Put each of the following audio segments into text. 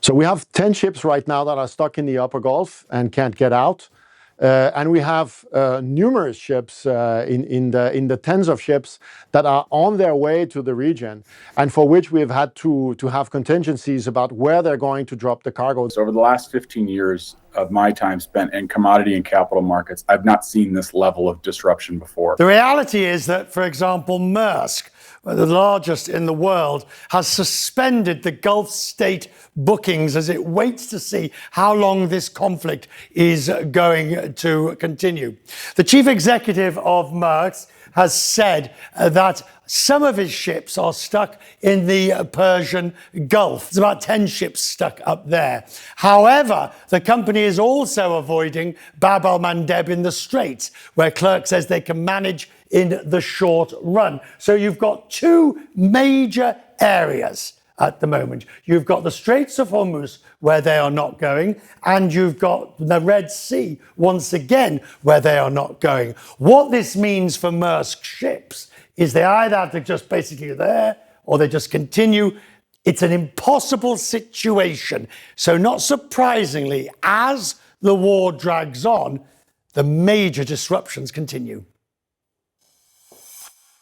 So we have 10 ships right now that are stuck in the upper Gulf and can't get out. And we have numerous ships in the tens of ships that are on their way to the region, and for which we have had to have contingencies about where they're going to drop the cargo. So over the last 15 years of my time spent in commodity and capital markets, I've not seen this level of disruption before. The reality is that, for example, Maersk, the largest in the world, has suspended the Gulf state bookings as it waits to see how long this conflict is going to continue. The chief executive of Maersk has said that some of his ships are stuck in the Persian Gulf. There's about 10 ships stuck up there. However, the company is also avoiding Bab el-Mandeb in the Straits, where Clerc says they can manage in the short run. So you've got two major areas at the moment. You've got the Straits of Hormuz, where they are not going, and you've got the Red Sea, once again, where they are not going. What this means for Maersk ships is they either have to just basically there, or they just continue. It's an impossible situation. So not surprisingly, as the war drags on, the major disruptions continue.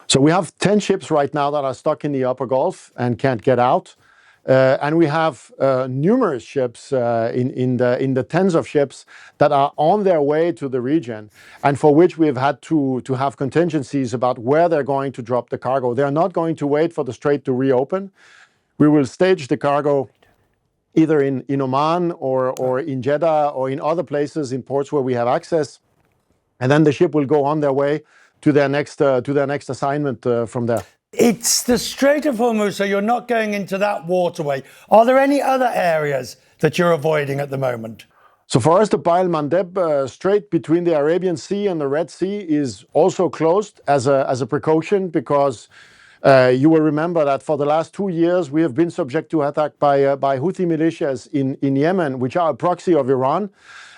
So we have 10 ships right now that are stuck in the upper Gulf and can't get out. And we have numerous ships in the tens of ships that are on their way to the region, and for which we have had to have contingencies about where they're going to drop the cargo. They're not going to wait for the strait to reopen. We will stage the cargo either in Oman or in Jeddah or in other places, in ports where we have access, and then the ship will go on their way to their next assignment from there. It's the Strait of Hormuz, so you're not going into that waterway. Are there any other areas that you're avoiding at the moment? So for us, the Bab el-Mandeb Strait between the Arabian Sea and the Red Sea is also closed as a precaution, because you will remember that for the last 2 years we have been subject to attack by Houthi militias in Yemen, which are a proxy of Iran.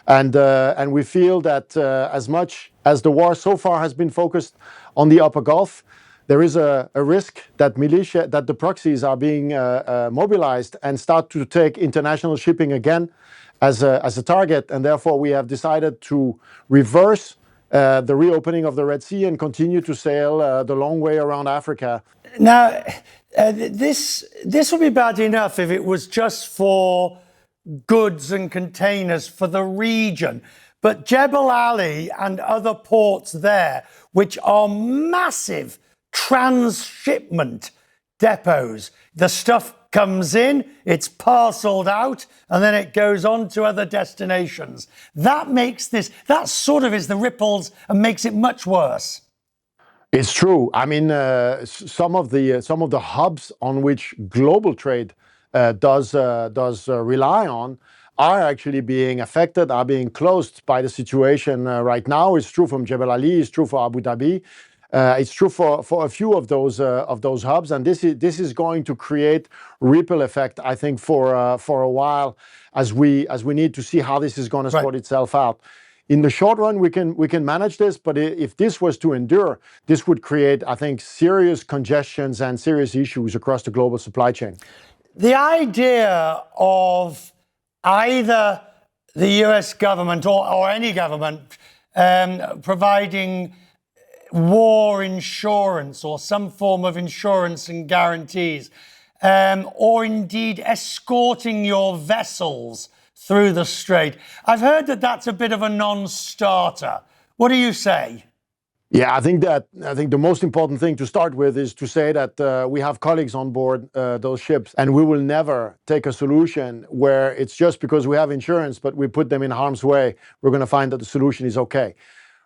And we feel that as much as the war so far has been focused on the upper Gulf, there is a risk that the proxies are being mobilized and start to take international shipping again as a target. And therefore we have decided to reverse the reopening of the Red Sea and continue to sail the long way around Africa. Now, this would be bad enough if it was just for goods and containers for the region. But Jebel Ali and other ports there, which are massive transshipment depots, the stuff comes in, it's parceled out, and then it goes on to other destinations. That sort of is the ripples and makes it much worse. It's true. I mean, some of the hubs on which global trade does rely on are actually being affected, are being closed by the situation right now. It's true from Jebel Ali, it's true for Abu Dhabi, it's true for a few of those hubs, and this is going to create ripple effect, I think, for a while, as we need to see how this is going to sort itself out. In the short run, we can manage this, but if this was to endure, this would create, I think, serious congestions and serious issues across the global supply chain. The idea of either the US government or any government providing war insurance or some form of insurance and guarantees, or indeed escorting your vessels through the strait. I've heard that that's a bit of a non-starter. What do you say? Yeah, I think the most important thing to start with is to say that we have colleagues on board those ships, and we will never take a solution where it's just because we have insurance, but we put them in harm's way, we're going to find that the solution is okay.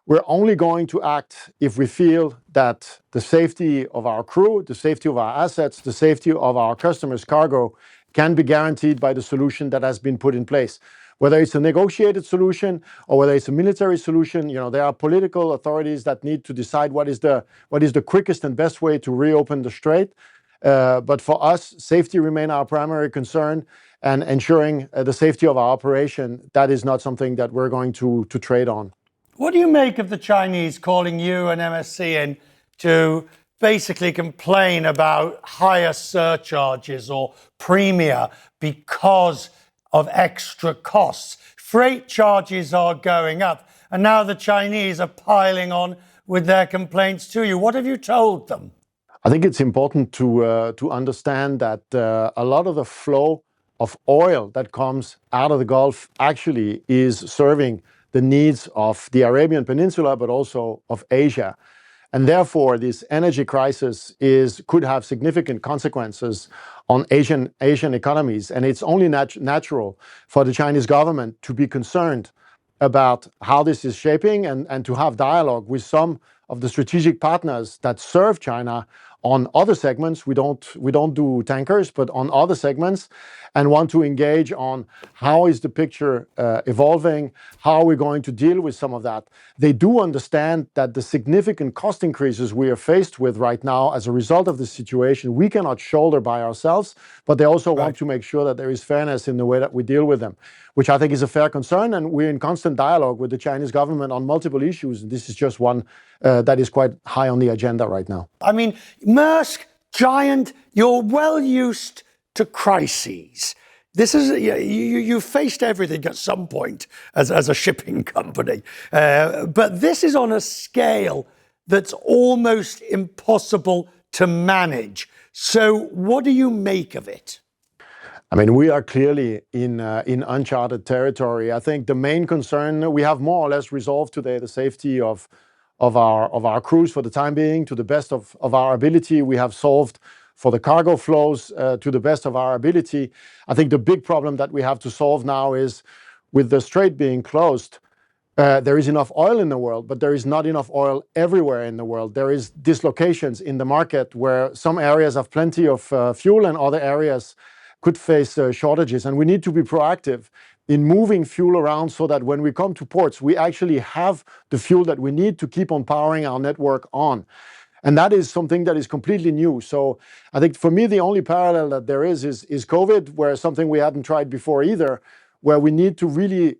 We're only going to act if we feel that the safety of our crew, the safety of our assets, the safety of our customers' cargo can be guaranteed by the solution that has been put in place. Whether it's a negotiated solution or whether it's a military solution, there are political authorities that need to decide what is the quickest and best way to reopen the strait. But for us, safety remains our primary concern, and ensuring the safety of our operation, that is not something that we're going to trade on. What do you make of the Chinese calling you and MSC in to basically complain about higher surcharges or premia because of extra costs. Freight charges are going up, and now the Chinese are piling on with their complaints to you. What have you told them? I think it's important to understand that a lot of the flow of oil that comes out of the Gulf actually is serving the needs of the Arabian Peninsula, but also of Asia. And therefore, this energy crisis could have significant consequences on Asian economies. And it's only natural for the Chinese government to be concerned about how this is shaping and to have dialogue with some of the strategic partners that serve China on other segments. We don't do tankers, but on other segments, and want to engage on how is the picture evolving, how are we going to deal with some of that. They do understand that the significant cost increases we are faced with right now as a result of the situation, we cannot shoulder by ourselves, but they also want to make sure that there is fairness in the way that we deal with them, which I think is a fair concern, and we're in constant dialogue with the Chinese government on multiple issues. This is just one that is quite high on the agenda right now. I mean, Maersk, giant, you're well used to crises. This is you faced everything at some point as a shipping company, but this is on a scale that's almost impossible to manage. So, what do you make of it? I mean, we are clearly in uncharted territory. I think the main concern we have more or less resolved today, the safety of our crews for the time being, to the best of our ability. We have solved for the cargo flows to the best of our ability. I think the big problem that we have to solve now is, with the strait being closed, there is enough oil in the world, but there is not enough oil everywhere in the world. There is dislocations in the market where some areas have plenty of fuel and other areas could face shortages. And we need to be proactive in moving fuel around so that when we come to ports, we actually have the fuel that we need to keep on powering our network on. And that is something that is completely new. So I think for me, the only parallel that there is COVID, where something we hadn't tried before either, where we need to really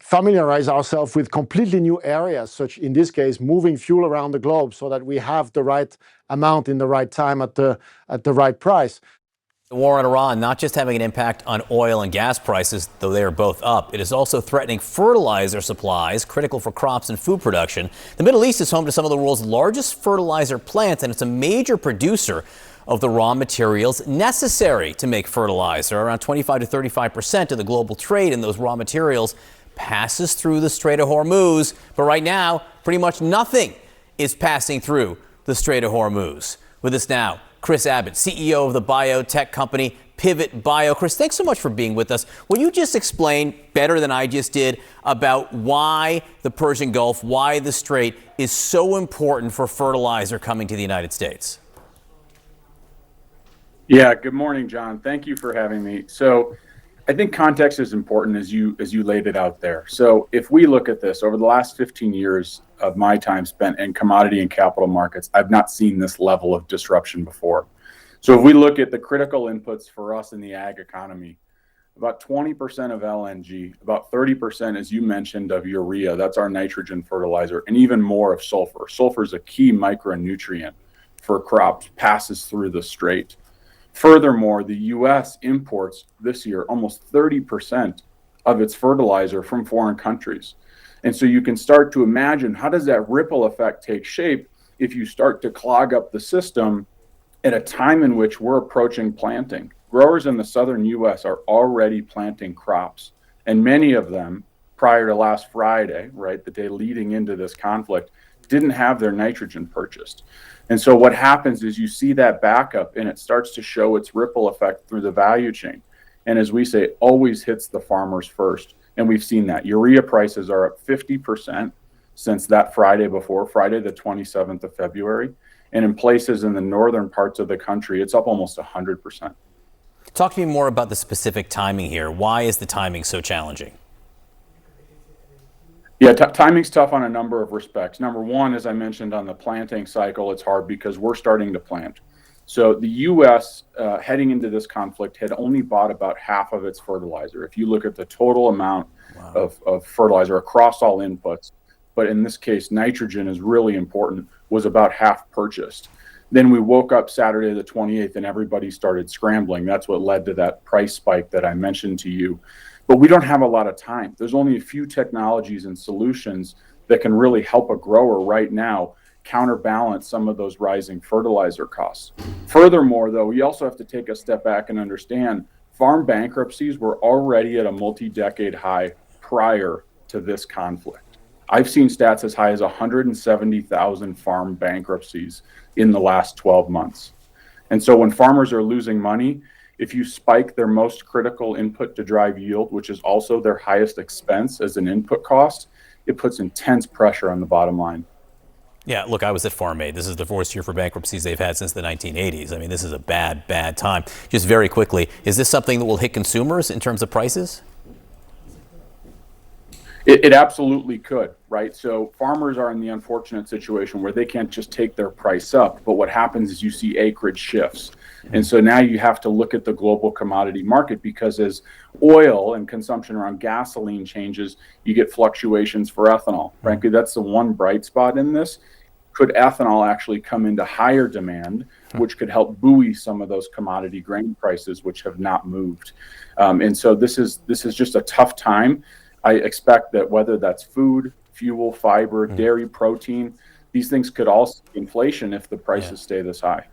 familiarize ourselves with completely new areas, such in this case, moving fuel around the globe so that we have the right amount in the right time at the right price. The war in Iran not just having an impact on oil and gas prices, though they are both up, it is also threatening fertilizer supplies, critical for crops and food production. The Middle East is home to some of the world's largest fertilizer plants, and it's a major producer of the raw materials necessary to make fertilizer. Around 25 to 35% of the global trade in those raw materials passes through the Strait of Hormuz. But right now, pretty much nothing is passing through the Strait of Hormuz. With us now, Chris Abbott, CEO of the biotech company Pivot Bio. Chris, thanks so much for being with us. Will you just explain better than I just did about why the Persian Gulf, why the Strait is so important for fertilizer coming to the United States? Yeah, good morning, John. Thank you for having me. So I think context is important as you laid it out there. So if we look at this over the last 15 years of my time spent in commodity and capital markets, I've not seen this level of disruption before. So if we look at the critical inputs for us in the ag economy, about 20% of LNG, about 30%, as you mentioned, of urea, that's our nitrogen fertilizer, and even more of sulfur. Sulfur is a key micronutrient for crops, passes through the strait. Furthermore, the U.S. imports this year almost 30% of its fertilizer from foreign countries. And so you can start to imagine, how does that ripple effect take shape if you start to clog up the system at a time in which we're approaching planting? Growers in the southern U.S. are already planting crops, and many of them, prior to last Friday, right, the day leading into this conflict, didn't have their nitrogen purchased. And so what happens is you see that backup, and it starts to show its ripple effect through the value chain. And as we say, always hits the farmers first. And we've seen that. Urea prices are up 50% since that Friday before, Friday the 27th of February. And in places in the northern parts of the country, it's up almost 100%. Talk to me more about the specific timing here. Why is the timing so challenging? Yeah, timing's tough on a number of respects. Number one, as I mentioned, on the planting cycle, it's hard because we're starting to plant. So the U.S. Heading into this conflict had only bought about half of its fertilizer. If you look at the total amount of fertilizer across all inputs, but in this case, nitrogen is really important, was about half purchased. Then we woke up Saturday the 28th and everybody started scrambling. That's what led to that price spike that I mentioned to you. But we don't have a lot of time. There's only a few technologies and solutions that can really help a grower right now counterbalance some of those rising fertilizer costs. Furthermore, though, we also have to take a step back and understand farm bankruptcies were already at a multi-decade high prior to this conflict. I've seen stats as high as 170,000 farm bankruptcies in the last 12 months. And so when farmers are losing money, if you spike their most critical input to drive yield, which is also their highest expense as an input cost, it puts intense pressure on the bottom line. Yeah, look, I was at Farm Aid. This is the worst year for bankruptcies they've had since the 1980s. I mean, this is a bad, bad time. Just very quickly, is this something that will hit consumers in terms of prices? It absolutely could, right? So farmers are in the unfortunate situation where they can't just take their price up, but what happens is you see acreage shifts. And so now you have to look at the global commodity market, because as oil and consumption around gasoline changes, you get fluctuations for ethanol. Frankly, that's the one bright spot in this. Could ethanol actually come into higher demand, which could help buoy some of those commodity grain prices, which have not moved? And so this is just a tough time. I expect that whether that's food, fuel, fiber, dairy, protein, these things could all see inflation if the prices stay this high.